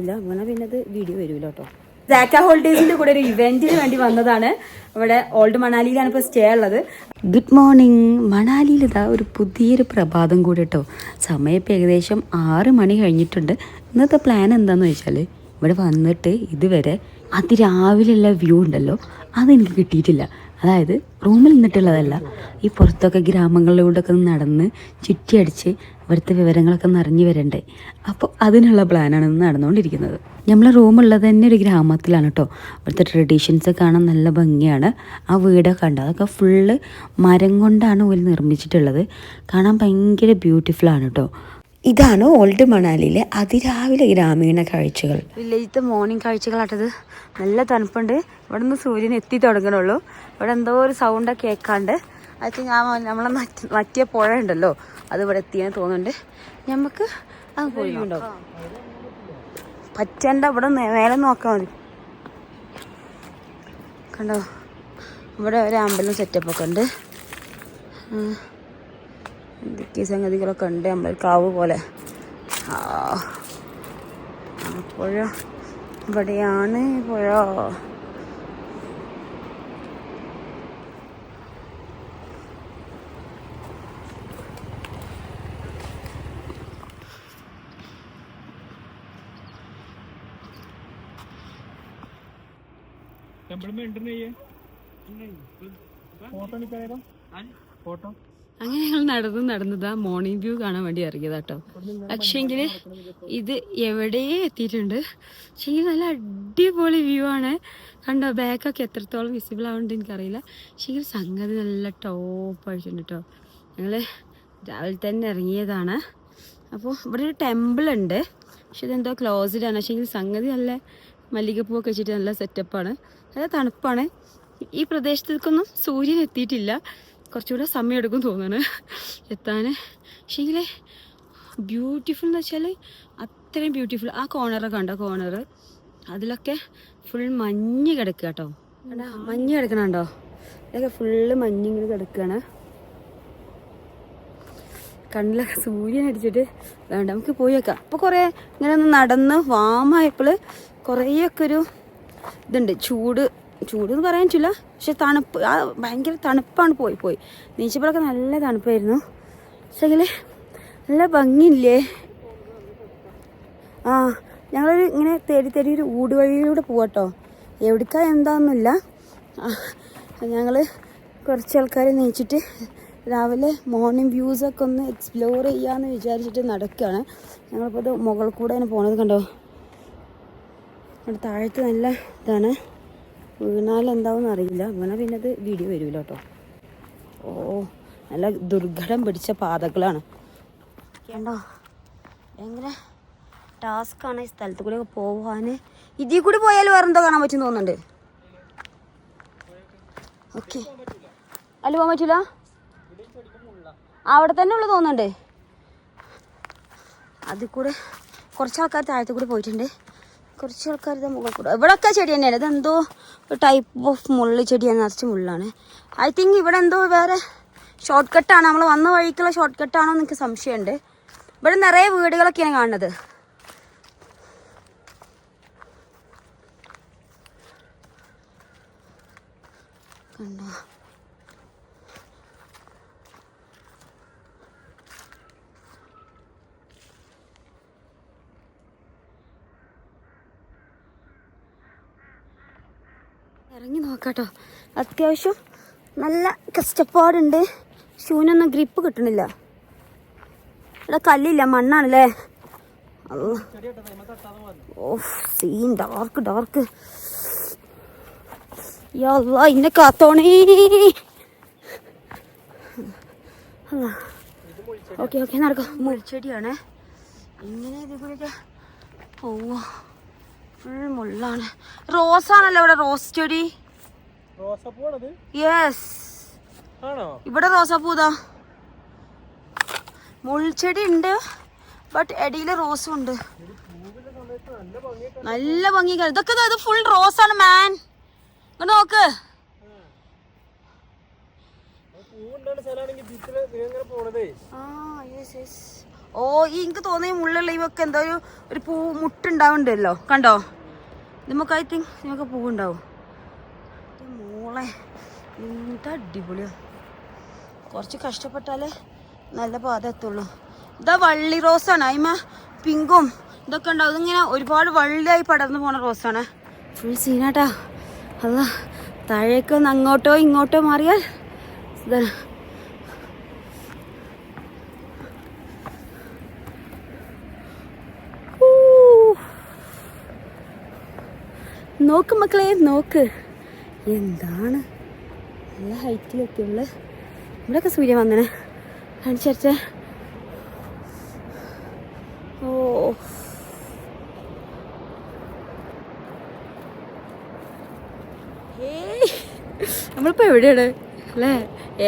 ഇല്ല അങ്ങനെ പിന്നെ അത് വീഡിയോ വരൂല കേട്ടോ. സാക്ക ഹോളിഡേയ്സിന്റെ കൂടെ ഒരു ഇവന്റിന് വേണ്ടി വന്നതാണ്. ഇവിടെ ഓൾഡ് മണാലിയിലാണ് ഇപ്പോൾ സ്റ്റേ ഉള്ളത്. Good morning. മണാലിയിൽ ഇതാ ഒരു പുതിയൊരു പ്രഭാതം കൂടി കേട്ടോ. സമയം ഇപ്പോൾ ഏകദേശം 6 മണി കഴിഞ്ഞിട്ടുണ്ട്. ഇന്നത്തെ പ്ലാൻ എന്താണെന്ന് വെച്ചാൽ ഇവിടെ വന്നിട്ട് ഇതുവരെ അതിരാവിലെയുള്ള വ്യൂ ഉണ്ടല്ലോ അതെനിക്ക് കിട്ടിയിട്ടില്ല. അതായത് റൂമിൽ നിന്നിട്ടുള്ളതല്ല, ഈ പുറത്തൊക്കെ ഗ്രാമങ്ങളിലൂടെയൊക്കെ നടന്ന് ചുറ്റിയടിച്ച് ഇവിടുത്തെ വിവരങ്ങളൊക്കെ നിറഞ്ഞു വരണ്ടേ. അപ്പോൾ അതിനുള്ള പ്ലാനാണ് ഇന്ന് നടന്നുകൊണ്ടിരിക്കുന്നത്. നമ്മളെ റൂമുള്ളത് തന്നെ ഒരു ഗ്രാമത്തിലാണ് കേട്ടോ. ഇവിടുത്തെ ട്രഡീഷൻസ് കാണാൻ നല്ല ഭംഗിയാണ്. ആ വീടൊക്കെ ഉണ്ട്, അതൊക്കെ ഫുള്ള് മരം കൊണ്ടാണ് ഓല് നിർമ്മിച്ചിട്ടുള്ളത്. കാണാൻ ഭയങ്കര ബ്യൂട്ടിഫുള്ളാണ് കേട്ടോ. ഇതാണ് ഓൾഡ് മണാലിയിലെ അതിരാവിലെ ഗ്രാമീണ കാഴ്ചകൾ. വില്ലേജിലത്തെ മോർണിംഗ് കാഴ്ചകളാട്ടത്. നല്ല തണുപ്പുണ്ട്. ഇവിടെ നിന്ന് സൂര്യൻ എത്തി തുടങ്ങണുള്ളൂ. ഇവിടെ എന്തോ ഒരു സൗണ്ടൊക്കെ കേൾക്കാണ്ട്. ഐ തിങ്ക് നമ്മളെ മറ്റേ പുഴ ഉണ്ടല്ലോ അത് ഇവിടെ എത്തിയെന്ന് തോന്നുന്നുണ്ട്. നമുക്ക് അത് പോയിട്ടുണ്ടോ പറ്റണ്ട. ഇവിടെ മേലെ നോക്കാൻ മതി. കണ്ടോ ഇവിടെ ഒരു അമ്പലം സെറ്റപ്പൊക്കെ ഉണ്ട്. എന്തൊക്കെ സംഗതികളൊക്കെ ഉണ്ട്. നമ്മൾ കാവ് പോലെ. പുഴ ഇവിടെയാണ് പുഴ. അങ്ങനെ ഞങ്ങൾ നടന്നതാ മോർണിംഗ് വ്യൂ കാണാൻ വേണ്ടി ഇറങ്ങിയതാട്ടോ. പക്ഷേങ്കിൽ ഇത് എവിടെ എത്തിയിട്ടുണ്ട്. പക്ഷേ നല്ല അടിപൊളി വ്യൂ ആണ്. കണ്ടോ ബാക്കൊക്കെ എത്രത്തോളം വിസിബിൾ ആവുന്നുണ്ട് എനിക്കറിയില്ല. പക്ഷേ സംഗതി നല്ല ടോപ്പായിട്ടുണ്ട് കേട്ടോ. ഞങ്ങൾ രാവിലെ തന്നെ ഇറങ്ങിയതാണ്. അപ്പോൾ ഇവിടെ ഒരു ടെമ്പിൾ ഉണ്ട്, പക്ഷെ ഇതെന്തോ ക്ലോസ്ഡ് ആണ്. പക്ഷേ സംഗതി നല്ല മല്ലികപ്പൂവൊക്കെ വെച്ചിട്ട് നല്ല സെറ്റപ്പാണ്. നല്ല തണുപ്പാണ്. ഈ പ്രദേശത്തേക്കൊന്നും സൂര്യൻ എത്തിയിട്ടില്ല. കുറച്ചുകൂടെ സമയം എടുക്കും തോന്നുന്നു എത്താൻ. പക്ഷേങ്കിൽ ബ്യൂട്ടിഫുൾ എന്ന് വെച്ചാൽ അത്രയും ബ്യൂട്ടിഫുൾ. ആ കോർണറൊക്കെ കണ്ടോ, കോർണർ അതിലൊക്കെ ഫുൾ മഞ്ഞ് കിടക്കുക കേട്ടോ. മഞ്ഞ് കിടക്കണുണ്ടോ? ഇതൊക്കെ ഫുള്ള് മഞ്ഞിങ്ങനെ കിടക്കുകയാണ്. കണ്ണിലൊക്കെ സൂര്യൻ അടിച്ചിട്ട് വേണ്ട നമുക്ക് പോയി വെക്കാം. അപ്പോൾ കുറേ ഇങ്ങനെ ഒന്ന് നടന്ന് വാമായപ്പോൾ കുറേയൊക്കെ ഒരു ഇതുണ്ട്. ചൂടെന്ന് പറയാൻ പറ്റില്ല, പക്ഷെ തണുപ്പ് ഭയങ്കര തണുപ്പാണ്. പോയി നീച്ചപ്പോഴൊക്കെ നല്ല തണുപ്പായിരുന്നു. പക്ഷേങ്കിൽ നല്ല ഭംഗിയില്ലേ. ഞങ്ങളൊരു ഇങ്ങനെ തേടി ഒരു ഊടുവഴിയിലൂടെ പോവാട്ടോ. എവിടേക്കാ എന്താണെന്നില്ല. ഞങ്ങൾ കുറച്ച് ആൾക്കാർ നീച്ചിട്ട് രാവിലെ മോർണിംഗ് വ്യൂസൊക്കെ ഒന്ന് എക്സ്പ്ലോർ ചെയ്യാമെന്ന് വിചാരിച്ചിട്ട് നടക്കുകയാണ്. ഞങ്ങളിപ്പോൾ ഇത് മുകളിൽ കൂടെ തന്നെ പോണത് കണ്ടോ. അവിടെ താഴത്ത് നല്ല ഇതാണ്. വീണാലെന്താവെന്ന് അറിയില്ല. അങ്ങനെ പിന്നെ അത് വീഡിയോ വരില്ല കേട്ടോ. നല്ല ദുർഘടം പിടിച്ച പാതകളാണ് കണ്ടോ. ഭയങ്കര ടാസ്ക്കാണ് ഈ സ്ഥലത്ത് കൂടെ ഒക്കെ പോകാൻ. ഇതിൽ കൂടി പോയാൽ വേറെന്തോ കാണാൻ പറ്റും തോന്നുന്നുണ്ട്. ഓക്കെ അല്ല പോകാൻ പറ്റില്ല. അവിടെ തന്നെ ഉള്ളു തോന്നുന്നുണ്ട്. അതിൽ കൂടെ കുറച്ച് ആൾക്കാർ താഴത്ത് കൂടി പോയിട്ടുണ്ട്. കുറച്ച് ആൾക്കാർ ഇത് മുകളിൽ കൂടെ. ഇവിടെയൊക്കെ ചെടി തന്നെയാണ്. ഇതെന്തോ ടൈപ്പ് ഓഫ് മുള്ളി ചെടിയാണ്, നിറച്ച് മുള്ളാണ്. ഐ തിങ്ക് ഇവിടെ എന്തോ വേറെ ഷോർട്ട് കട്ടാണ്. നമ്മൾ വന്ന വഴിക്കുള്ള ഷോർട്ട് കട്ടാണോ എന്ന് എനിക്ക് സംശയമുണ്ട്. ഇവിടെ നിറയെ വീടുകളൊക്കെയാണ് കാണുന്നത്. കണ്ടോ ഇറങ്ങി നോക്കാട്ടോ. അത്യാവശ്യം നല്ല കഷ്ടപ്പാടുണ്ട്. ഷൂനൊന്നും ഗ്രിപ്പ് കിട്ടണില്ല. ഇവിടെ കല്ലില്ല, മണ്ണാണല്ലേ. Scene dark. ഇന്നെ കാത്തോണേ. ഓക്കെ നടക്കാം. മുൾച്ചെടിയാണ്. ഇങ്ങനെ ഇതേപോലെയൊക്കെ പോവാ. ഫുൾ മുള്ളാണ്. റോസാണല്ലോ ഇവിടെ. റോസ് ചെടി. യെസ്, ഇവിടെ റോസാപ്പൂതാ. മുൾച്ചെടി ഉണ്ട്, ബട്ട് എടിയില് റോസും ഉണ്ട്. നല്ല ഭംഗി. ഇതൊക്കെ ഇത് ഫുൾ റോസാണ് മാൻ. ഇങ്ങോട്ട് നോക്ക്. ഓ ഈ എനിക്ക് തോന്നിയ മുള്ളുള്ള ഇവൊക്കെ എന്തോ ഒരു പൂ മുട്ടുണ്ടാവുന്നുണ്ടല്ലോ, കണ്ടോ? നമുക്ക് ഐ തിങ്ക് നമുക്ക് പൂവുണ്ടാവും. മോളെ എന്താ അടിപൊളിയോ. കുറച്ച് കഷ്ടപ്പെട്ടാലേ നല്ല പാത എത്തുള്ളൂ. ഇതാ വള്ളി റോസാണ്, അതിമ പിങ്കും ഇതൊക്കെ ഉണ്ടാവും. ഇതിങ്ങനെ ഒരുപാട് വള്ളിയായി പടർന്നു പോണ റോസാണ്. ഫുൾ സീനാട്ടാ. അതാ താഴേക്കൊന്ന് അങ്ങോട്ടോ ഇങ്ങോട്ടോ മാറിയാൽ ഇതാണ്. നോക്ക് മക്കളെ നോക്ക്, എന്താണ് നല്ല ഹൈറ്റിലെത്തിയുള്ള. ഇവിടെയൊക്കെ സൂര്യൻ വന്നനെ കാണിച്ചേ. ഓ നമ്മളിപ്പോൾ എവിടെയാണ് അല്ലേ?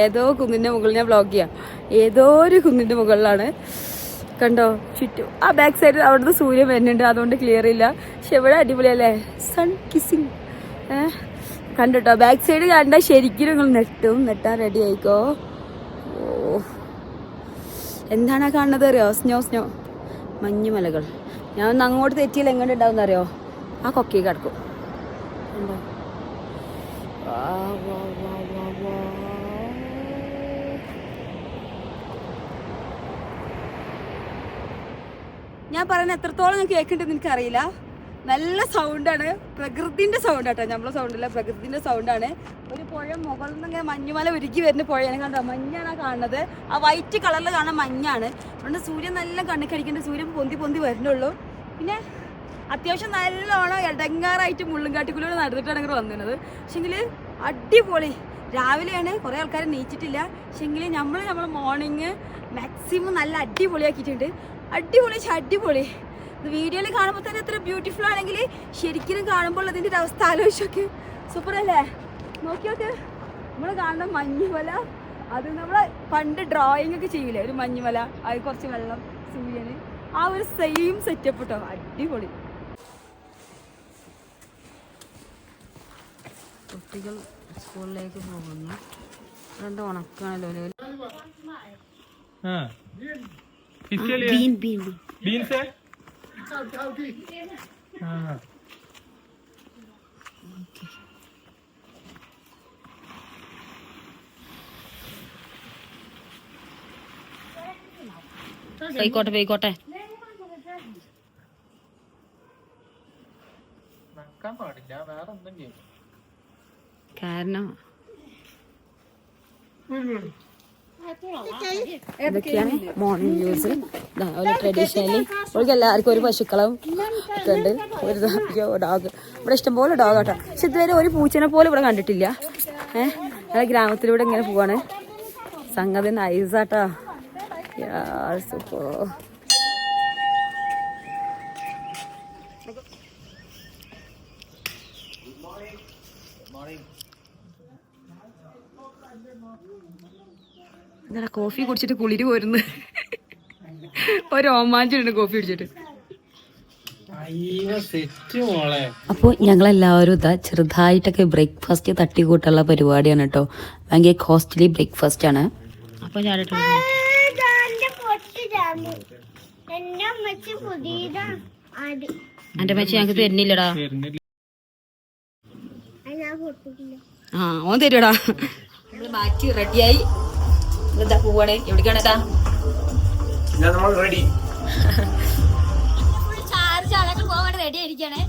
ഏതോ കുന്നിൻ്റെ മുകളിൽ ഞാൻ വ്ളോഗ് ചെയ്യാം. ഏതോ ഒരു കുന്നിൻ്റെ മുകളിലാണ്, കണ്ടോ ചുറ്റും. ആ ബാക്ക് സൈഡിൽ അവിടുന്ന് സൂര്യൻ വരുന്നുണ്ട്, അതുകൊണ്ട് ക്ലിയർ ഇല്ല. പക്ഷെ ഇവിടെ അടിപൊളിയല്ലേ, സൺ കിസ്സിങ്. കണ്ടോ ബാക്ക് സൈഡ് കണ്ടാൽ ശരിക്കും നിങ്ങൾ നെട്ടാൻ റെഡി ആയിക്കോ. ഓ എന്താണ് കാണുന്നത് അറിയോ? സ്നോ മഞ്ഞുമലകൾ. ഞാൻ ഒന്ന് അങ്ങോട്ട് തെറ്റിയാൽ എങ്ങനെ ഉണ്ടാവും അറിയോ? ആ കൊക്കി കിടക്കും. ഉണ്ടോ? ഞാൻ പറയുന്നത് എത്രത്തോളം ഞാൻ കേൾക്കുന്നുണ്ടെന്ന് എനിക്കറിയില്ല. നല്ല സൗണ്ടാണ്, പ്രകൃതിൻ്റെ സൗണ്ട് കേട്ടോ, നമ്മളെ സൗണ്ടല്ല, പ്രകൃതിൻ്റെ സൗണ്ടാണ്. ഒരു പുഴ മുകളിൽ നിന്ന് ഇങ്ങനെ മഞ്ഞുമല ഒരുക്കി വരുന്ന പുഴയാണ്. കണ്ടോ മഞ്ഞാണ് കാണുന്നത്. ആ വൈറ്റ് കളറിൽ കാണാൻ മഞ്ഞാണ്. അതുകൊണ്ട് സൂര്യൻ നല്ല കണ്ണിക്കടിക്കേണ്ട, സൂര്യൻ പൊന്തി വരുന്നുള്ളൂ. പിന്നെ അത്യാവശ്യം നല്ലോണം ഇടങ്ങാറായിട്ട് മുള്ളുംകാട്ടിക്കുള്ളിൽ നടന്നിട്ടാണ് ഇങ്ങനെ വന്നിരുന്നത്. പക്ഷെങ്കിൽ അടിപൊളി. രാവിലെയാണ്, കുറേ ആൾക്കാർ നീച്ചിട്ടില്ല. പക്ഷെങ്കിൽ നമ്മൾ മോർണിംഗ് മാക്സിമം നല്ല അടിപൊളിയാക്കിയിട്ടുണ്ട്. അടിപൊളി. വീഡിയോയിൽ കാണുമ്പോൾ തന്നെ എത്ര ബ്യൂട്ടിഫുൾ ആണെങ്കിൽ ശരിക്കും കാണുമ്പോൾ അതിൻ്റെ ഒരു അവസ്ഥ ആലോചിച്ചൊക്കെ സൂപ്പർ അല്ലേ? നോക്കിയോക്ക്, നമ്മൾ കാണുന്ന മഞ്ഞുമല, അത് നമ്മൾ പണ്ട് ഡ്രോയിങ് ഒക്കെ ചെയ്യില്ലേ, ഒരു മഞ്ഞുമല, അത് കുറച്ച് വെള്ളം, സൂര്യന്, ആ ഒരു സെയിം സെറ്റപ്പ് കേട്ടോ. അടിപൊളി. കുട്ടികൾ സ്കൂളിലേക്ക് പോകുന്നു. രണ്ട് ഉണക്കാണല്ലോ. പോയിക്കോട്ടെ. കാരണം ഇതൊക്കെയാണ് മോർണിംഗ് വ്യൂസ്. ട്രഡീഷണലി അവർക്ക് എല്ലാവർക്കും ഒരു പശുക്കളും ഒക്കെ ഉണ്ട്. ഒരു ഡോഗ്, ഇവിടെ ഇഷ്ടംപോലെ ഡോഗ് കേട്ടോ. പക്ഷെ ഇതുവരെ ഒരു പൂച്ചനെ പോലെ ഇവിടെ കണ്ടിട്ടില്ല. ഞങ്ങൾ ഗ്രാമത്തിലൂടെ ഇങ്ങനെ പോവാണ്. സംഗതി നൈസാട്ടോ. സൂപ്പർ. എന്താ കോഫി കുടിച്ചിട്ട് കുളിര് പോരുന്നു. ഒരു രോമാഞ്ചുണ്ട് കോഫി കുടിച്ചിട്ട്. അപ്പോൾ ഞങ്ങളെല്ലാവരും ഇതാ ചെറുതായിട്ടൊക്കെ ബ്രേക്ക്ഫാസ്റ്റ് തട്ടിക്കൂട്ടുള്ള പരിപാടിയാണ് കേട്ടോ. ഭയങ്കര കോസ്റ്റ്ലി ബ്രേക്ക്ഫാസ്റ്റ് ആണ്. അപ്പോൾ ഞാൻ എൻ്റെ മച്ചി ഞങ്ങൾക്ക് തരുന്നില്ലടാ. ഓൻ തരുടാ. നമ്മള് മാറ്റി റെഡിയായി പോവാണ്. എവിടേക്കാണ് ചാർജ് ആളൊക്കെ പോവാൻ റെഡി ആയിരിക്കണേ.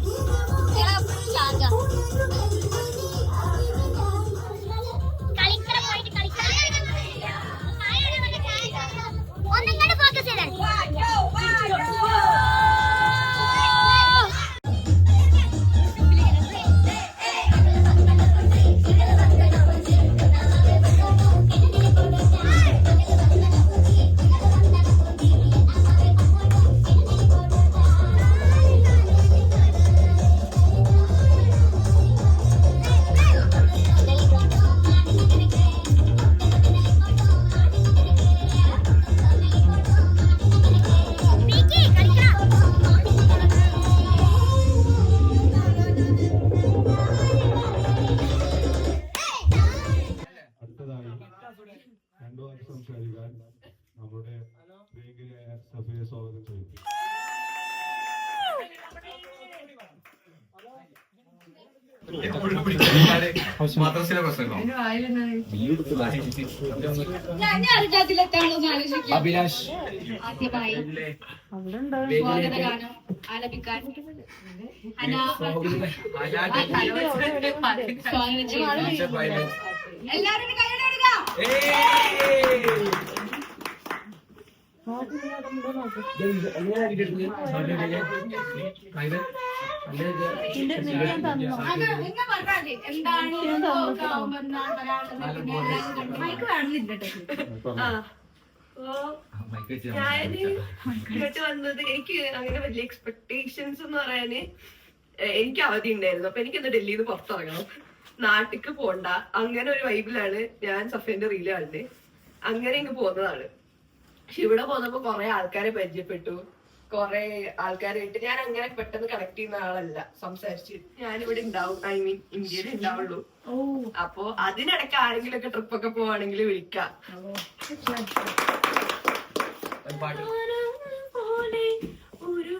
അഭിലാഷ് ഇങ്ങോട്ട് വന്നത് എനിക്ക് അങ്ങനെ വലിയ എക്സ്പെക്ടേഷൻസ് എന്ന് പറയാന് എനിക്ക് അവധി ഉണ്ടായിരുന്നു. അപ്പൊ എനിക്കൊന്ന് ഡൽഹിയിൽ നിന്ന് പുറത്തിറങ്ങണം, നാട്ടിക്ക് പോണ്ട, അങ്ങനെ ഒരു വൈബിലാണ് ഞാൻ സഫേന്റെ റീല് കണ്ട് അങ്ങനെ ഇങ്ങ് പോകുന്നതാണ്. പക്ഷെ ഇവിടെ പോന്നപ്പോ കുറെ ആൾക്കാരെ പരിചയപ്പെട്ടു, കുറെ ആൾക്കാരായിട്ട് ഞാൻ അങ്ങനെ പെട്ടെന്ന് കണക്ട് ചെയ്യുന്ന ആളല്ല. സംസാരിച്ച് ഞാനിവിടെ ഉണ്ടാവും, ഐ മീൻ ഇന്ത്യയിൽ ഉണ്ടാവുള്ളൂ. അപ്പൊ അതിനിടയ്ക്ക് ആരെങ്കിലൊക്കെ ട്രിപ്പൊക്കെ പോവാണെങ്കിൽ വിളിക്കാം. ഒരു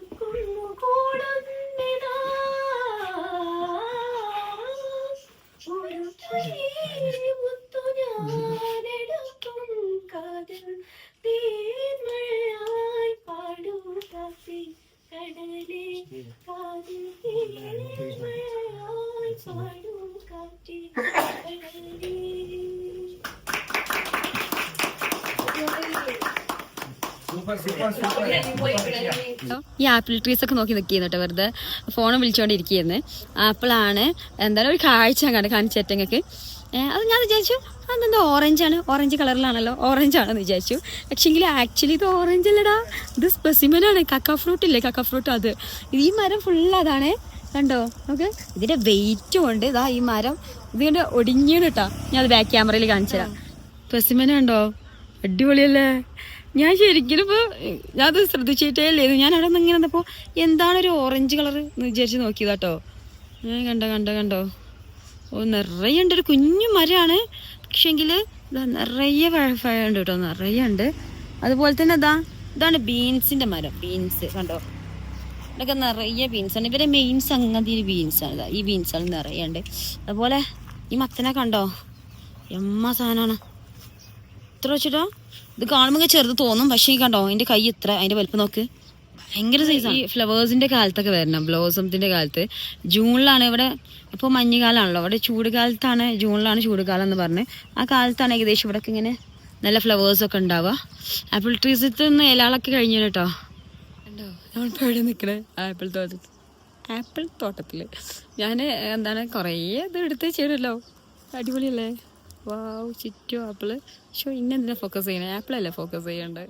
ഈ ആപ്പിൾ ട്രീസ് ഒക്കെ നോക്കി നിൽക്കുന്നു കേട്ടോ, വെറുതെ ഫോൺ വിളിച്ചോണ്ടിരിക്കുന്നു. ആപ്പിളാണ് എന്തായാലും ഒരു കാഴ്ച കാണിച്ചേറ്റങ്ങൾക്ക്. അത് ഞാൻ വിചാരിച്ചു അതെന്താ ഓറഞ്ചാണ്, ഓറഞ്ച് കളറിലാണല്ലോ, ഓറഞ്ച് ആണെന്ന് വിചാരിച്ചു. പക്ഷെങ്കിൽ ആക്ച്വലി ഇത് ഓറഞ്ച് അല്ലടാ, ഇത് സ്പെസിമനാണ്. കക്ക ഫ്രൂട്ട് ഇല്ലേ, കക്ക ഫ്രൂട്ട്, അത് ഈ മരം ഫുള്ള് അതാണ്. കണ്ടോ നമുക്ക് ഇതിന്റെ വെയിറ്റും ഉണ്ട്. ഇതാ ഈ മരം ഇതിന്റെ ഒടിഞ്ഞാണ് കേട്ടോ. ഞാൻ അത് ബാക്ക് ക്യാമറയിൽ കാണിച്ചു തരാം. സ്പെസിമനുണ്ടോ, അടിപൊളിയല്ലേ. ഞാൻ ശരിക്കും ഇപ്പോൾ ഞാനത് ശ്രദ്ധിച്ചിട്ടേ ഇല്ലേ, ഞാൻ അവിടെ നിന്ന് ഇങ്ങനെ വന്നപ്പോൾ എന്താണൊരു ഓറഞ്ച് കളർ എന്ന് വിചാരിച്ച് നോക്കിയതാട്ടോ. കണ്ടോ ഓ നിറയെ ഉണ്ട്, ഒരു കുഞ്ഞു മരമാണ്. പക്ഷെങ്കിൽ ഇതാ നിറയെ ഉണ്ട് കേട്ടോ, നിറയെ ഉണ്ട്. അതുപോലെ തന്നെ ഇതാണ് ബീൻസിന്റെ മരം. ബീൻസ് കണ്ടോ, ഇതൊക്കെ നിറയെ ബീൻസാണ്. ഇവരെ മെയിൻ സംഗതി ബീൻസാണ്. ഈ ബീൻസാണ് നിറയെ ഉണ്ട്. അതുപോലെ ഈ മത്തനെ കണ്ടോ, സാധനമാണ്. ഇത്ര വെച്ചിട്ടോ, ഇത് കാണുമ്പോൾ ചെറുത് തോന്നും, പക്ഷേ കണ്ടോ അതിന്റെ കൈ ഇത്ര, അതിന്റെ വലുപ്പം നോക്ക്, ഭയങ്കര സൈസാണ്. ഈ ഫ്ലവേഴ്സിന്റെ കാലത്തൊക്കെ വരണം, ബ്ലോസംസിന്റെ കാലത്ത്. ജൂണിലാണ് ഇവിടെ, ഇപ്പോൾ മഞ്ഞുകാലമാണല്ലോ, അവിടെ ചൂട് കാലത്താണ്, ജൂണിലാണ് ചൂട് കാലം എന്ന് പറഞ്ഞ്. ആ കാലത്താണ് ഏകദേശം ഇവിടെ ഇങ്ങനെ നല്ല ഫ്ലവേഴ്സൊക്കെ ഉണ്ടാവുക. ആപ്പിൾ ട്രീസിൽ നിന്ന് ഇലകളൊക്കെ കഴിഞ്ഞു കേട്ടോ. കണ്ടോ നമ്മളിപ്പോൾ എവിടെ നിൽക്കണേ, ആപ്പിൾ തോട്ടത്തിൽ. ഞാൻ എന്താണ് കുറേ ഇത് എടുത്ത് വെച്ചിടല്ലോ, അടിപൊളിയല്ലേ. വാവ്, ചുറ്റും ആപ്പിള്. പക്ഷെ ഇന്നെന്തിനാ ഫോക്കസ് ചെയ്യണേ, ആപ്പിളല്ലേ ഫോക്കസ് ചെയ്യണ്ടേ.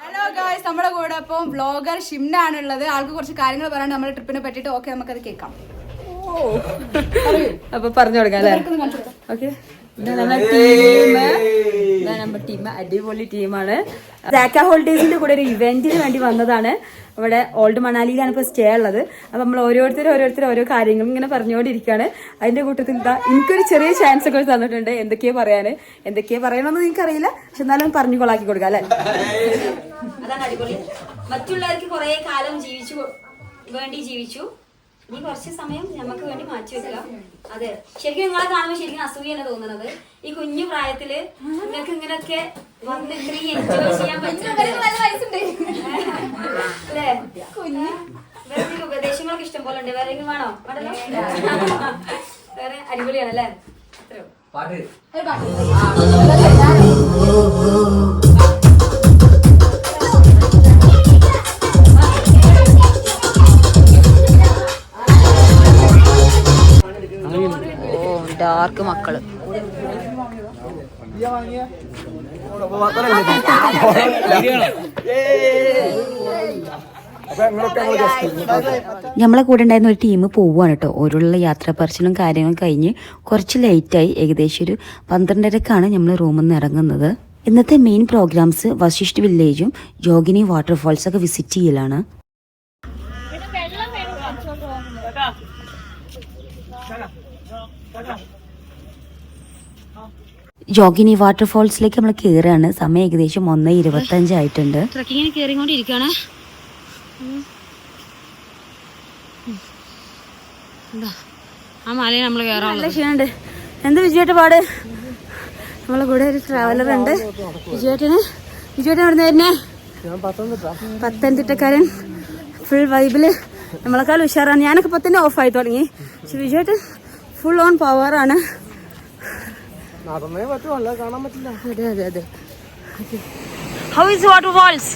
ഹലോ ഗായ്സ്, നമ്മുടെ കൂടെ ഇപ്പം വ്ളോഗർ ഷിംനാണുള്ളത്. ആൾക്ക് കുറച്ച് കാര്യങ്ങൾ പറയാൻ നമ്മുടെ ട്രിപ്പിനെ പറ്റിയിട്ട്. ഓക്കെ, നമുക്കത് കേൾക്കാം. അപ്പൊ പറഞ്ഞു കൊടുക്കാം അല്ലേ. ഓക്കെ, നമ്മുടെ ടീം അടിപൊളി ടീമാണ്. സാക്ക ഹോളിഡേസിന്റെ കൂടെ ഒരു ഇവന്റിന് വേണ്ടി വന്നതാണ്. ഇവിടെ ഓൾഡ് മണാലിയിലാണ് ഇപ്പോൾ സ്റ്റേ ഉള്ളത്. അപ്പം നമ്മൾ ഓരോരുത്തർ ഓരോ കാര്യങ്ങളും ഇങ്ങനെ പറഞ്ഞുകൊണ്ടിരിക്കുകയാണ്. അതിന്റെ കൂട്ടത്തിൽ എനിക്കൊരു ചെറിയ ചാൻസ് ഒക്കെ തന്നിട്ടുണ്ട് എന്തൊക്കെയാ പറയണമെന്ന് എനിക്കറിയില്ല, പക്ഷെ എന്നാലും പറഞ്ഞു കൊളാക്കി കൊടുക്കാം അല്ലേ. അതാണ് അടിപൊളി. മറ്റുള്ളവർക്ക് കുറെ കാലം ജീവിച്ചു, ഇനി കുറച്ച് സമയം നമുക്ക് വേണ്ടി മാറ്റി വെക്കുക. അതെ, ശരിക്കും നിങ്ങളെ കാണുമ്പോൾ ശരിക്കും അസൂയാണ് തോന്നുന്നത്. ഈ കുഞ്ഞു പ്രായത്തില് നിങ്ങൾക്ക് ഇങ്ങനെയൊക്കെ വന്ന് ഇത്രയും എൻജോയ് ചെയ്യാൻ പറ്റുന്നുണ്ട് അല്ലേ. വേറെ ഉപദേശങ്ങളൊക്കെ ഇഷ്ടം പോലെ ഉണ്ട്. വേറെ വേണോ? വേറെ അടിപൊളിയാണ് അല്ലേ. ഡാർക്ക് മക്കള് നമ്മളെ കൂടെ ഉണ്ടായിരുന്ന ഒരു ടീം പോവുകയാണ് കേട്ടോ. ഓരോരുള്ള യാത്രാ പറച്ചിലും കാര്യങ്ങളും കഴിഞ്ഞ് കുറച്ച് ലേറ്റായി. ഏകദേശം ഒരു 12:30ക്കാണ് നമ്മൾ റൂമിൽ നിന്ന് ഇറങ്ങുന്നത്. ഇന്നത്തെ main programmes Vashisht വില്ലേജും Yogini waterfalls ഒക്കെ വിസിറ്റ് ചെയ്യലാണ്. ജോഗിനി വാട്ടർഫോൾസിലേക്ക് നമ്മൾ കയറുകയാണ്. സമയം ഏകദേശം 1:25 ആയിട്ടുണ്ട്. ട്രക്കിങ്ങിന് കയറിക്കൊണ്ടിരിക്കുകയാണ്. ആ മലയിൽ നമ്മൾ കയറാൻ നല്ല ക്ഷീണുണ്ട്. എന്ത് വിജയേട്ട പാട്? നമ്മളെ കൂടെ ഒരു ട്രാവലർ ഉണ്ട്. വിജയേട്ടൻ എവിടെ നിന്ന്? പത്തനംതിട്ടക്കാരൻ. ഫുൾ വൈബില് നമ്മളെക്കാൾ ഉഷാറാണ്. ഞാനൊക്കെ 10 ഓഫായി തുടങ്ങി. പക്ഷെ വിജയേട്ടൻ ഫുൾ ഓൺ പവറാണ്. അതെ അതെ. How is waterfalls?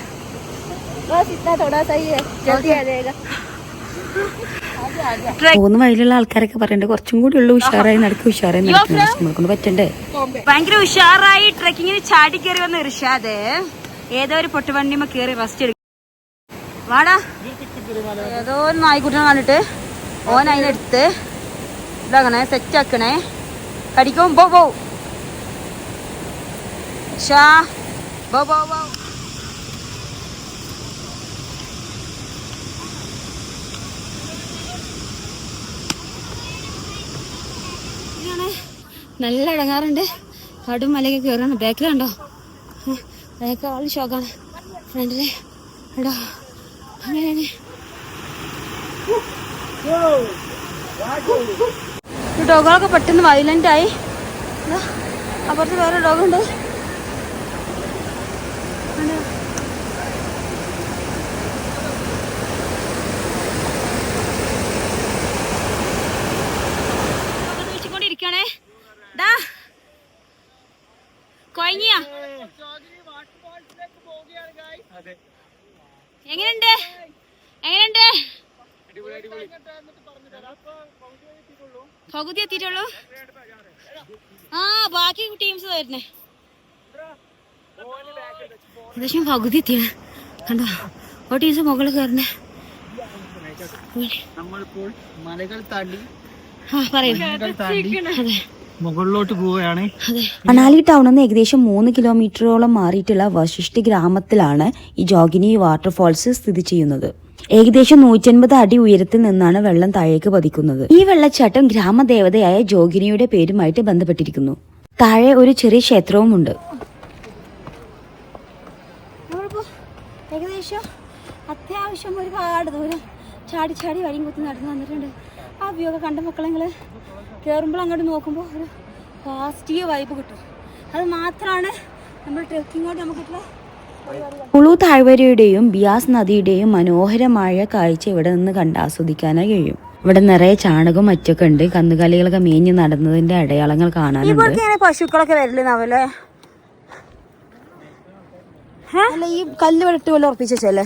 പോകുന്ന വഴിയിലുള്ള ആൾക്കാരൊക്കെ പറയണ്ടേ കുറച്ചും കൂടി ഉള്ള ഉഷാറായി നടക്കുന്നത് നമ്മളെ പറ്റണ്ടേ. ഭയങ്കര ഉഷാറായി ട്രക്കിങ്ങിന് ചാടി കയറി വന്ന ഇർഷാദ് ഏതോ ഒരു പൊട്ടുവണ്ടിമ കയറി റെസ്റ്റ് എടുക്കും. വാടാ, ഏതോ ഒരു നായ്ക്കുട്ടിനെ കണ്ടിട്ട് ഓൻ അതിനെടുത്ത് ഇതാക്കണേ, സെറ്റ് ആക്കണേ. കടിക്കും പോ ഷാ ബോ. നല്ല ഇടങ്ങാറുണ്ട്. കടും മലയൊക്കെ കയറാണ്. ബാക്കിലുണ്ടോ? ബാക്ക് ആൾ ഷോക്കാണ്. ഫ്രണ്ടില് കേട്ടോ അങ്ങനെയാണ്. ഡോഗുകളൊക്കെ പെട്ടെന്ന് വയലന്റ് ആയി. അപ്പുറത്ത് വേറെ ഡോഗുണ്ട്. കൊയങ്ങിയ എങ്ങനെയുണ്ട്? പകുതി എത്തിയിട്ടുള്ളൂ. ആ ബാക്കി ടീംസ് വരുന്നേ ഏകദേശം പകുതി എത്തിയാണ്. കണ്ടോ ഓ ടീംസ് മുകളിൽ കയറുന്നേ. മുകളിലോട്ട് പോവുകയാണ്. മണാലി ടൗണിൽ നിന്ന് ഏകദേശം 3 കിലോമീറ്ററോളം മാറിയിട്ടുള്ള വശിഷ്ഠ ഗ്രാമത്തിലാണ് ഈ ജോഗിനി വാട്ടർഫോൾസ് സ്ഥിതി ചെയ്യുന്നത്. ഏകദേശം 150 അടി ഉയരത്തിൽ നിന്നാണ് വെള്ളം താഴേക്ക് പതിക്കുന്നത്. ഈ വെള്ളച്ചാട്ടം ഗ്രാമദേവതയായ ജോഗിനിയുടെ പേരുമായിട്ട് ബന്ധപ്പെട്ടിരിക്കുന്നു. താഴെ ഒരു ചെറിയ ക്ഷേത്രവുമുണ്ട്. ഏകദേശം അത്യാവശ്യം ഒരുപാട് ദൂരം ചാടി വഴിയും കുത്തി നടന്നു വന്നിട്ടുണ്ട്. ആ വ്യൂ ഒക്കെ കണ്ട മക്കളെ നിങ്ങൾ കയറുമ്പോൾ അങ്ങോട്ട് നോക്കുമ്പോൾ ഒരു പോസിറ്റീവ് വൈബ് കിട്ടും. അത് മാത്രമാണ് നമ്മൾ ട്രെക്കിങ്ങോട്ട് നമുക്കിട്ടുള്ള കുളു താഴ്വരയുടെയും ബിയാസ് നദിയുടെയും മനോഹരമായ കാഴ്ച ഇവിടെ നിന്ന് കണ്ട് ആസ്വദിക്കാനായി കഴിയും. ഇവിടെ നിറയെ ചാണകവും മറ്റൊക്കെ ഉണ്ട്. കന്നുകാലികളൊക്കെ മേഞ്ഞ് നടന്നതിന്റെ അടയാളങ്ങൾ കാണാനുണ്ട്. പശുക്കളൊക്കെ വരലെന്നാവല്ലേ? അല്ല ഈ കല്ല് വെളിട്ട് പോലെ ഉറപ്പിച്ചല്ലേ?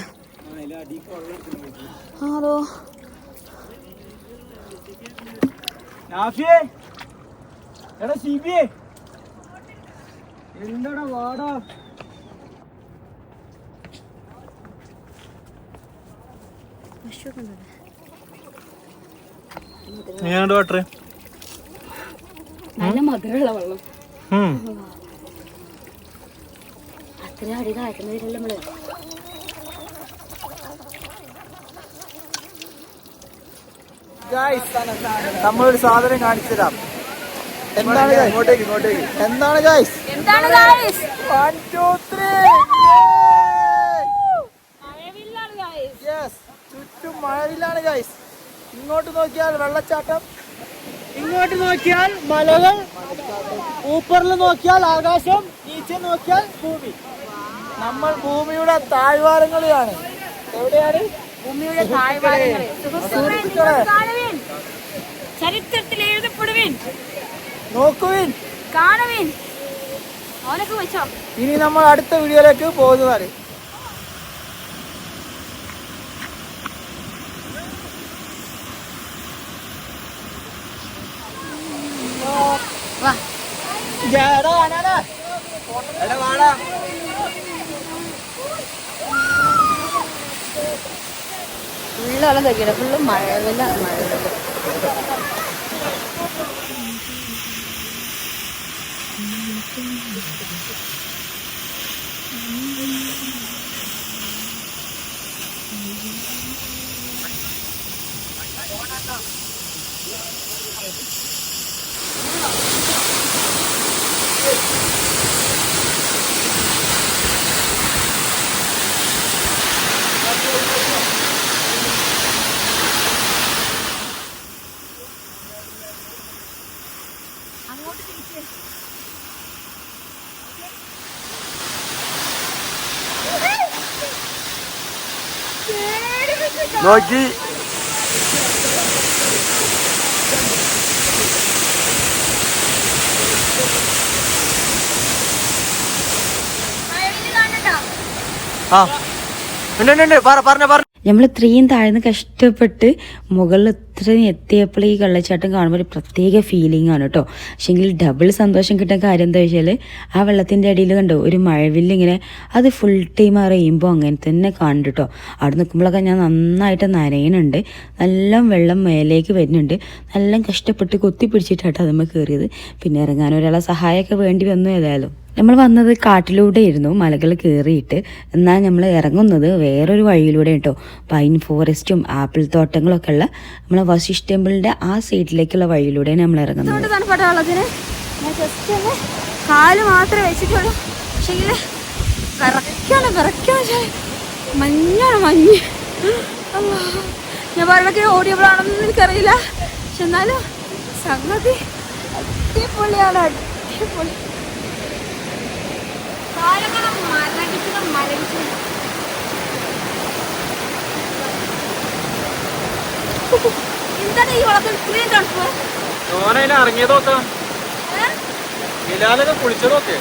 അതോ എന്താടാ വാടാ. വാട്ടർ നല്ല മധുരമുള്ള വെള്ളം. അത്ര അടി കാറ്റുന്നതിലല്ലേ നമ്മള്. നമ്മളൊരു സാധനം കാണിച്ചു തരാം. എന്താണ് എന്താണ് ഗൈസ്? 1 2 3 ചുറ്റും മഴവില്ലാണ് ഗൈസ്. ഇങ്ങോട്ട് നോക്കിയാൽ വെള്ളച്ചാട്ടം, ഇങ്ങോട്ട് നോക്കിയാൽ മലകൾ, ഊപ്പറിൽ നോക്കിയാൽ ആകാശം, നീച്ചെ നോക്കിയാൽ ഭൂമി. നമ്മൾ ഭൂമിയുടെ താഴ്വാരങ്ങളിലാണ്. എവിടെയാണ്? ഭൂമിയുടെ താഴ്വാരങ്ങളിൽ. ചരിത്രത്തിൽ എഴുതപ്പെടുവിൻ, നോക്കുവിൻ, കാണുവിൻ. അവനൊക്കെ വെച്ചോ. ഇനി നമ്മൾ അടുത്ത വീഡിയോയിലേക്ക് പോകുന്നതാണ്. ഫുള്ള് വെള്ളം തയ്ക്കണ, ഫുള്ള് മഴവില്ല. നോക്കി ആ ഉണ്ട് പറഞ്ഞ നമ്മൾ ഇത്രയും താഴ്ന്ന് കഷ്ടപ്പെട്ട് മുകളിൽ ഇത്രയും എത്തിയപ്പോൾ ഈ വെള്ളച്ചാട്ടം കാണുമ്പോൾ ഒരു പ്രത്യേക ഫീലിംഗ് ആണ് കേട്ടോ. പക്ഷെങ്കിൽ ഡബിൾ സന്തോഷം കിട്ടുന്ന കാര്യം എന്താ വെച്ചാൽ ആ വെള്ളത്തിൻ്റെ അടിയിൽ കണ്ടോ ഒരു മഴവില്ല് ഇങ്ങനെ അത് ഫുൾ ടൈം അറിയുമ്പോൾ അങ്ങനെ തന്നെ കാണുന്നുണ്ട് കേട്ടോ. അവിടെ നിൽക്കുമ്പോഴൊക്കെ ഞാൻ നന്നായിട്ട് നനയുന്നുണ്ട്. നല്ല വെള്ളം മേലേക്ക് വരുന്നുണ്ട്. നല്ല കഷ്ടപ്പെട്ട് കൊത്തി പിടിച്ചിട്ടാട്ടോ നമ്മൾ കയറിയത്. പിന്നെ ഇറങ്ങാൻ ഒരാളെ സഹായമൊക്കെ വേണ്ടി വന്നു. ഏതായാലും നമ്മൾ വന്നത് കാട്ടിലൂടെ ആയിരുന്നു, മലകൾ കയറിയിട്ട്. എന്നാൽ നമ്മൾ ഇറങ്ങുന്നത് വേറൊരു വഴിയിലൂടെ കേട്ടോ. പൈൻ ഫോറസ്റ്റും ആപ്പിൾ തോട്ടങ്ങളൊക്കെ ഉള്ള നമ്മളെ വശിഷ്ഠ ടെമ്പിളിന്റെ ആ സൈഡിലേക്കുള്ള വഴിയിലൂടെയാണ് നമ്മൾ ഇറങ്ങുന്നത്. തണുപ്പെട്ട വെള്ളത്തിന് ഞാൻ ജസ്റ്റ് ഒന്ന് കാല് മാത്രമേ വെച്ചിട്ടുള്ളൂ. പക്ഷേങ്കിൽ വിറയ്ക്കാണ് മഞ്ഞാണ് മഞ്ഞ്. ഞാൻ വെള്ളത്തിൽ ഓടിയപ്പോഴാണെന്ന് എനിക്കറിയില്ല. പക്ഷെ എന്നാലും സംഗതി അടിപൊളിയാണ്, അടിപൊളി. എന്താണ് ഈ വെള്ളത്തിൽ ഇത്രയും തണുപ്പ്? ഇറങ്ങിയതൊക്കെ ബിലാലൊക്കെ കുളിച്ചതൊക്കെ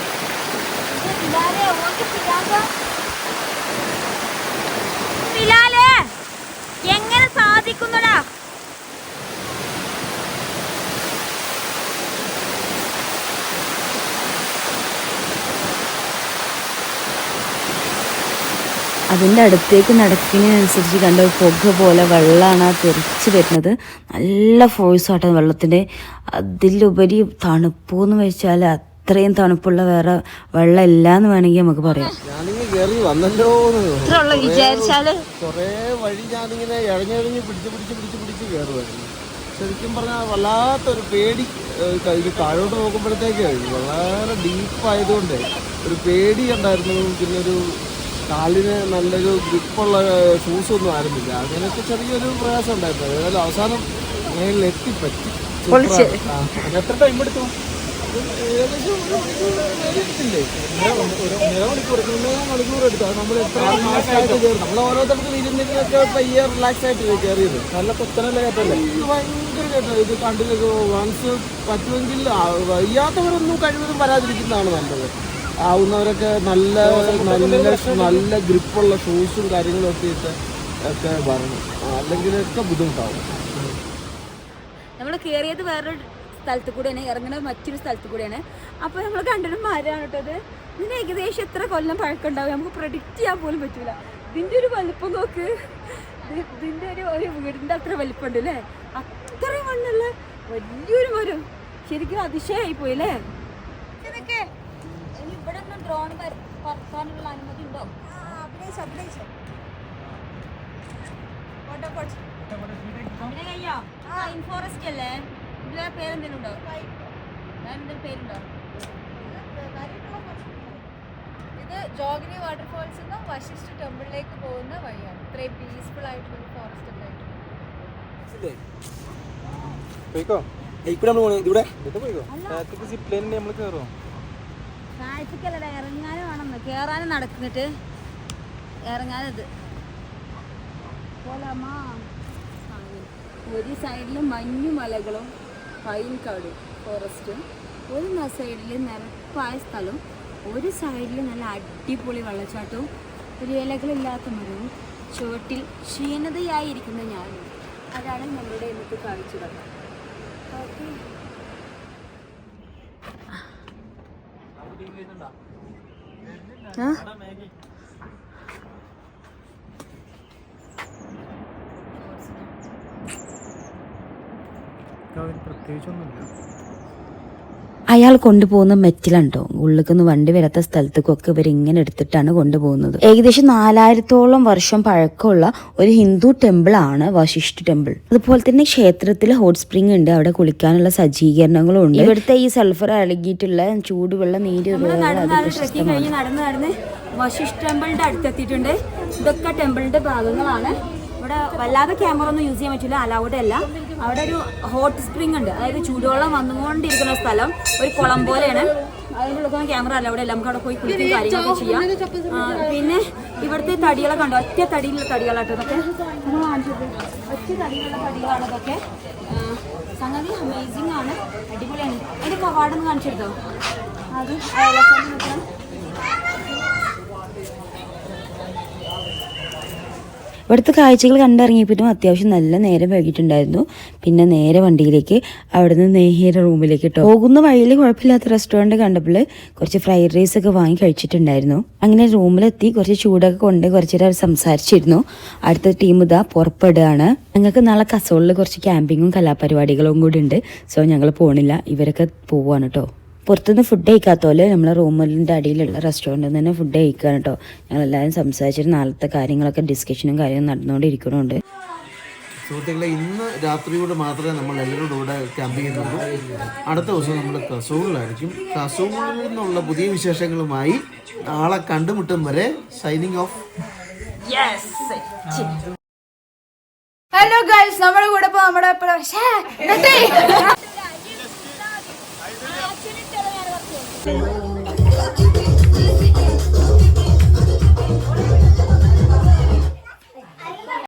എങ്ങനെ സാധിക്കുന്നടാ? അതിൻ്റെ അടുത്തേക്ക് നടക്കുന്നതിനനുസരിച്ച് കണ്ട പുക പോലെ വെള്ളമാണ് തെറിച്ച് വരുന്നത്. നല്ല ഫോഴ്സ് ആട്ടോ വെള്ളത്തിൻ്റെ. അതിലുപരി തണുപ്പെന്ന് വെച്ചാൽ അത്രയും തണുപ്പുള്ള വേറെ വെള്ളം ഇല്ല എന്ന് വേണമെങ്കിൽ നമുക്ക് പറയാം. ഞാനിങ്ങനെ കയറി വന്നല്ലോ വിചാരിച്ചാല് കൊറേ വഴി ഞാനിങ്ങനെ ഇഴഞ്ഞിഴഞ്ഞ് പിടിച്ച് കയറുമായിരുന്നു. ശരിക്കും പറഞ്ഞാൽ വല്ലാത്തൊരു പേടി. താഴോട്ട് നോക്കുമ്പോഴത്തേക്ക് വളരെ ഡീപ്പായതുകൊണ്ട് ഒരു പേടി ഉണ്ടായിരുന്നു. പിന്നെ ഒരു കാലിന് നല്ലൊരു ഗ്രിപ്പുള്ള ഷൂസൊന്നും ആയിരുന്നില്ല. അങ്ങനെയൊക്കെ ചെറിയൊരു പ്രയാസം ഉണ്ടായിരുന്നു. ഏതായാലും അവസാനം അങ്ങനെ എത്തിപ്പറ്റി. എത്ര ടൈം എടുത്തു? ഏകദേശം മണിക്കൂർ എടുത്തു. നമ്മൾ എത്ര മാസമായിട്ട് കയറി. നമ്മൾ ഓരോരുത്തർക്കും ഇരുന്നിട്ടൊക്കെ പയ്യെ റിലാക്സ് ആയിട്ട് കയറിയത്. നല്ല കുത്തനല്ല കയറ്റല്ലേ. ഇത് ഭയങ്കര കയറ്റം. ഇത് കണ്ടിട്ട് വൺസ് പറ്റുമെങ്കിൽ വയ്യാത്തവരൊന്നും കഴിവതും വരാതിരിക്കുന്നതാണ് നല്ലത്. ആവുന്നവരൊക്കെ നല്ല ഗ്രിപ്പുള്ള ഷൂസും കാര്യങ്ങളും ഒക്കെ ഇട്ട് ഒക്കെ വരണം. അല്ലെങ്കിലൊക്കെ ബുദ്ധിമുട്ടാവും. നമ്മൾ കയറിയത് വേറൊരു സ്ഥലത്ത് കൂടെയാണ്, ഇറങ്ങുന്നത് മറ്റൊരു സ്ഥലത്ത് കൂടെയാണ്. അപ്പോൾ നമ്മൾ കണ്ടൊരു മരമാണ് കേട്ടത്. ഇതിന് ഏകദേശം എത്ര കൊല്ലം പഴക്കമുണ്ടാവും നമുക്ക് പ്രഡിക്റ്റ് ചെയ്യാൻ പോലും പറ്റൂല. ഇതിൻ്റെ ഒരു വലുപ്പം നോക്ക്. ഇതിൻ്റെ ഒരു വീടിൻ്റെ അത്ര വലിപ്പമുണ്ട് അല്ലേ? അത്രയും മണ്ണുള്ള വലിയൊരു മരം. ശരിക്കും അതിശയമായി പോയി അല്ലേ? ഇവിടെ ഒന്നും ഡ്രോൺ പറക്കാനുള്ള അനുമതി ഉണ്ടോ? ഫോറസ്റ്റ് അല്ലേ? ഇതിലെ പേരെന്തെങ്കിലും ഉണ്ടോ? പേരുണ്ടോ? ഇത് ജോഗിനി വാട്ടർഫോൾസ് നിന്ന് വശിഷ്ഠ ടെമ്പിളിലേക്ക് പോകുന്ന വഴിയാണ്. ഇത്രയും പീസ്ഫുൾ ആയിട്ടുള്ള ഫോറസ്റ്റ് ഒക്കെ ആയിട്ട്. താഴ്ചക്കല്ലട ഇറങ്ങാനും വേണമെന്ന്, കയറാനും നടക്കുന്നിട്ട് ഇറങ്ങാനത് പോലാമാ. ഒരു സൈഡിൽ മഞ്ഞുമലകളും പൈൻ കാട് ഫോറസ്റ്റും, ഒരു സൈഡിൽ നിരപ്പായ സ്ഥലവും, ഒരു സൈഡിൽ നല്ല അടിപൊളി വെള്ളച്ചാട്ടവും, ഒരു ഇലകളില്ലാത്ത മരവും, ചുവട്ടിൽ ക്ഷീണതയായിരിക്കുന്ന ഞാനും. അതാണ് നമ്മളുടെ ഇന്നത്തെ കാഴ്ചകൾ. ഓക്കെ, അയാൾ കൊണ്ടുപോകുന്ന മെറ്റിലുണ്ടോ ഉള്ളിലേക്കൊന്ന് വണ്ടി വരാത്ത സ്ഥലത്തേക്കൊക്കെ ഇവർ ഇങ്ങനെ എടുത്തിട്ടാണ് കൊണ്ടുപോകുന്നത്. ഏകദേശം 4000-ഓളം വർഷം പഴക്കമുള്ള ഒരു ഹിന്ദു ടെമ്പിൾ ആണ് വശിഷ്ഠ ടെമ്പിൾ. അതുപോലെ തന്നെ ക്ഷേത്രത്തിൽ ഹോട്ട് സ്പ്രിംഗ് ഉണ്ട്, അവിടെ കുളിക്കാനുള്ള സജ്ജീകരണങ്ങളും ഉണ്ട്. ഇവിടുത്തെ ഈ സൾഫർ അടങ്ങിയിട്ടുള്ള ചൂടുവെള്ള നീര് നടന്ന് വശിഷ്ഠ ടെമ്പിളിന്റെ അടുത്തെത്തിയിട്ടുണ്ട്. ഇതൊക്കെ ടെമ്പിളിന്റെ ഭാഗങ്ങളാണ്. ഇവിടെ വല്ലാതെ ക്യാമറ ഒന്നും യൂസ് ചെയ്യാൻ പറ്റില്ല, അലൗഡ് അല്ല. അവിടെ ഒരു ഹോട്ട് സ്പ്രിംഗ് ഉണ്ട്, അതായത് ചൂടുവെള്ളം വന്നുകൊണ്ടിരിക്കുന്ന സ്ഥലം, ഒരു കുളം പോലെയാണ്. അതിനുള്ളതൊന്നും ക്യാമറ അല്ല, അവിടെ എല്ലാം നമുക്ക് അവിടെ പോയി കുളിക്കും കാര്യങ്ങളൊക്കെ ചെയ്യാം. പിന്നെ ഇവിടുത്തെ തടികളെ കണ്ടോ, ഒറ്റ തടിയിലുള്ള തടികളാട്ടോ ഇതൊക്കെ. നമ്മൾ കാണിച്ചത് ഒറ്റ തടിയിലുള്ള തടികളാണ് ഇതൊക്കെ. സംഗതി അമേസിംഗ് ആണ്, അടിപൊളിയാണ്. അതിന്റെ കവാടൊന്ന് കാണിച്ചെടുത്തോ. അത് നോക്കണം. ഇവിടുത്തെ കാഴ്ചകൾ കണ്ടിറങ്ങിയപ്പോഴും അത്യാവശ്യം നല്ല നേരം വൈകിട്ടുണ്ടായിരുന്നു. പിന്നെ നേരെ വണ്ടിയിലേക്ക്, അവിടുന്ന് നേരെ റൂമിലേക്ക് കേട്ടോ. പോകുന്ന വഴിയിൽ കുഴപ്പമില്ലാത്ത റെസ്റ്റോറൻറ്റ് കണ്ടപ്പോൾ കുറച്ച് ഫ്രൈഡ് റൈസ് ഒക്കെ വാങ്ങി കഴിച്ചിട്ടുണ്ടായിരുന്നു. അങ്ങനെ റൂമിലെത്തി കുറച്ച് ചൂടൊക്കെ കൊണ്ട് കുറച്ച് നേരം സംസാരിച്ചിരുന്നു. അടുത്ത ടീം ഇതാ പുറപ്പെടുകയാണ്. ഞങ്ങൾക്ക് നാളെ കസോളിൽ കുറച്ച് ക്യാമ്പിങ്ങും കലാപരിപാടികളും കൂടി ഉണ്ട്. സോ ഞങ്ങൾ പോണില്ല, ഇവരൊക്കെ പോവാണ് കേട്ടോ. പുറത്തുനിന്ന് ഫുഡ് കഴിക്കാത്തോലെ നമ്മളെ റൂമിൻ്റെ അടിയിലുള്ള റെസ്റ്റോറൻറ്റിൽ നിന്ന് തന്നെ ഫുഡ് കഴിക്കുകയാണ് കേട്ടോ. ഞങ്ങളെല്ലാവരും സംസാരിച്ചിട്ട് നാളത്തെ കാര്യങ്ങളൊക്കെ ഡിസ്കഷനും കാര്യങ്ങളും നടന്നുകൊണ്ടിരിക്കുന്നുണ്ട്. സുഹൃത്തുക്കളെ, ഇന്ന് രാത്രിയോട് മാത്രമേ നമ്മൾ എല്ലാവരോടും കൂടെ ക്യാമ്പ് ചെയ്യുന്നുള്ളൂ. അടുത്ത ദിവസം നമ്മൾ കസൂളിലായിരിക്കും. കസൂളിൽ നിന്നുള്ള പുതിയ വിശേഷങ്ങളുമായി നാളെ കണ്ടുമുട്ടും വരെ സൈനിങ് ഓഫ്. ഹലോ ഗൈസ്, നമ്മുടെ കൂടെ ഇപ്പൊ നമ്മുടെ